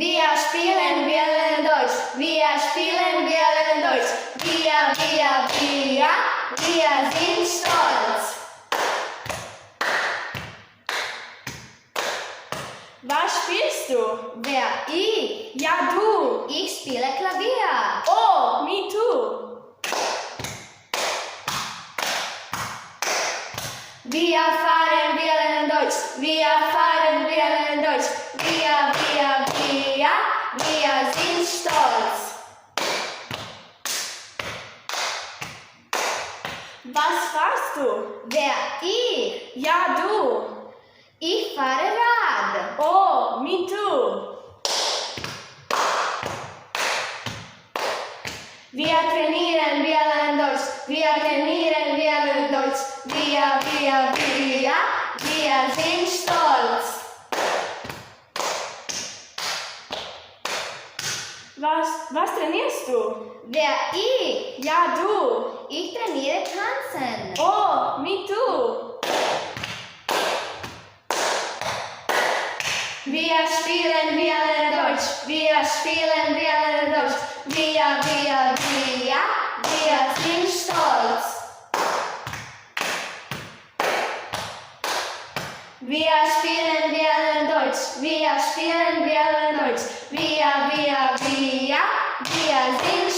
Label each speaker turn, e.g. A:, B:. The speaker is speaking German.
A: Wir spielen, wir lernen Deutsch. Wir spielen, wir lernen Deutsch. Wir sind stolz.
B: Was spielst du?
A: Wer? Ich.
B: Ja, du.
A: Ich spiele Klavier.
B: Oh, me too.
A: Wir fahren, wir lernen Deutsch. Wir fahren, wir lernen Deutsch. Wir sind stolz.
B: Was fahrst du?
A: Wer? Ich.
B: Ja, du.
A: Ich fahre Rad.
B: Oh, me too.
A: Wir trainieren, wir lernen Deutsch. Wir trainieren, wir lernen Deutsch. Wir sind stolz.
B: Was trainierst du?
A: Wer? Ich.
B: Ja, du.
A: Ich trainiere Tanzen.
B: Oh, me too.
A: Wir spielen, wir lernen Deutsch. Wir spielen, wir lernen Deutsch. Wir sind stolz. Wir spielen, wir lernen Deutsch. Wir spielen, wir lernen Deutsch. Wir sind